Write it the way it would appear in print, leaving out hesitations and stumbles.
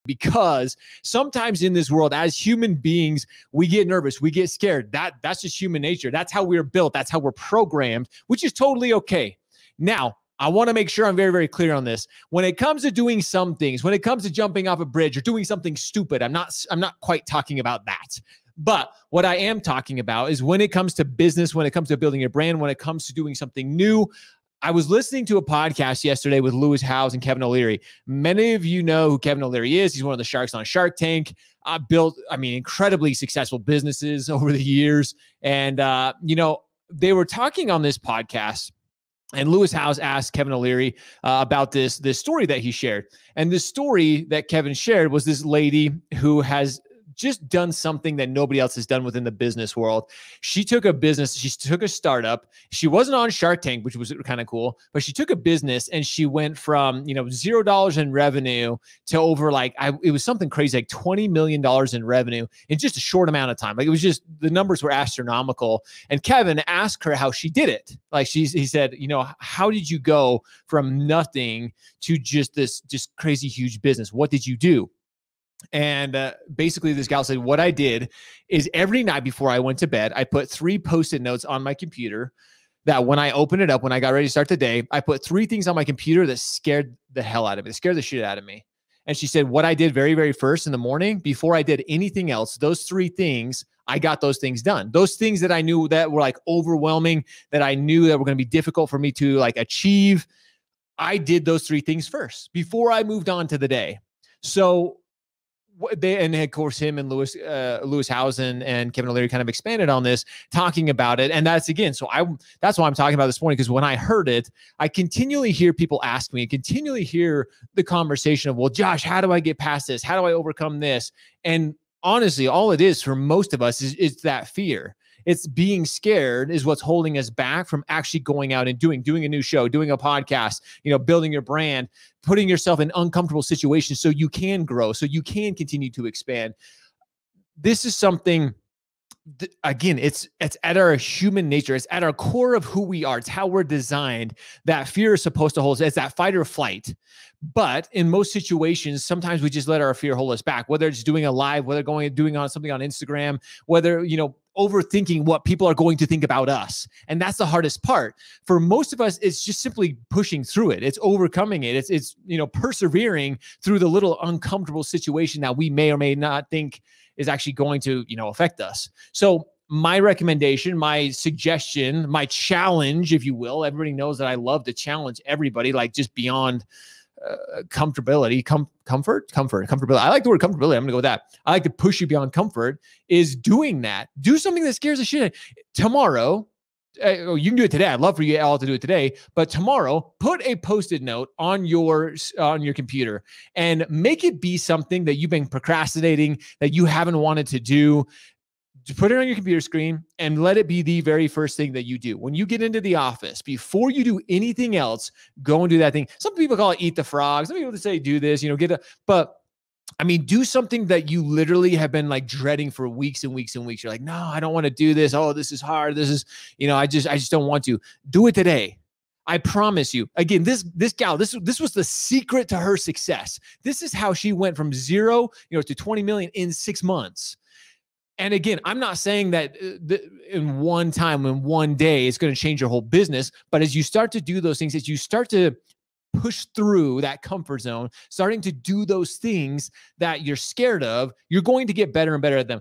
because sometimes in this world, as human beings, we get nervous, we get scared. That's just human nature. That's how we're built. That's how we're programmed, which is totally okay. Now, I want to make sure I'm very, very clear on this. When it comes to doing some things, when it comes to jumping off a bridge or doing something stupid, I'm not quite talking about that. But what I am talking about is when it comes to business, when it comes to building a brand, when it comes to doing something new. I was listening to a podcast yesterday with Lewis Howes and Kevin O'Leary. Many of you know who Kevin O'Leary is. He's one of the sharks on Shark Tank. Built, incredibly successful businesses over the years. And, they were talking on this podcast, and Lewis Howes asked Kevin O'Leary about this story that he shared. And the story that Kevin shared was this lady who has just done something that nobody else has done within the business world. She took a startup. She wasn't on Shark Tank, which was kind of cool, but she took a business and she went from, $0 in revenue to over it was something crazy, like $20 million in revenue in just a short amount of time. It was just, the numbers were astronomical. And Kevin asked her how she did it. He said, how did you go from nothing to just this crazy huge business? What did you do? And basically this gal said, what I did is every night before I went to bed, I put 3 Post-it notes on my computer that when I opened it up, when I got ready to start the day, I put 3 things on my computer that scared the hell out of me. It scared the shit out of me. And she said, what I did very, very first in the morning, before I did anything else, those 3 things, I got those things done. Those things that I knew that were overwhelming, that I knew that were going to be difficult for me to achieve. I did those 3 things first before I moved on to the day. So and of course, him and Lewis Howes and Kevin O'Leary kind of expanded on this, talking about it. And that's that's why I'm talking about this morning, because when I heard it, I continually hear people ask me, continually hear the conversation of, well, Josh, how do I get past this? How do I overcome this? And honestly, all it is for most of us is that fear. It's being scared is what's holding us back from actually going out and doing a new show, doing a podcast, building your brand, putting yourself in uncomfortable situations so you can grow, so you can continue to expand. This is something, again, it's at our human nature. It's at our core of who we are. It's how we're designed. That fear is supposed to hold us. It's that fight or flight. But in most situations, sometimes we just let our fear hold us back, whether it's doing a live, whether doing something on Instagram, whether, overthinking what people are going to think about us. And that's the hardest part. For most of us, it's just simply pushing through it. It's overcoming it. It's persevering through the little uncomfortable situation that we may or may not think is actually going to, affect us. So my recommendation, my suggestion, my challenge, if you will, everybody knows that I love to challenge everybody, just beyond comfortability, comfortability. I like the word comfortability. I'm gonna go with that. I like to push you beyond comfort, is doing that. Do something that scares the shit out. Tomorrow, you can do it today. I'd love for you all to do it today, but tomorrow, put a Post-it note on your computer and make it be something that you've been procrastinating, that you haven't wanted to do. Just put it on your computer screen and let it be the very first thing that you do. When you get into the office, before you do anything else, go and do that thing. Some people call it eat the frog. Some people say do this, do something that you literally have been dreading for weeks and weeks and weeks. You're like, no, I don't want to do this. Oh, this is hard. This is, I just don't want to. Do it today. I promise you. Again, this gal, this was the secret to her success. This is how she went from 0, to 20 million in 6 months. And again, I'm not saying that in one day, it's going to change your whole business. But as you start to do those things, as you start to push through that comfort zone, starting to do those things that you're scared of, you're going to get better and better at them.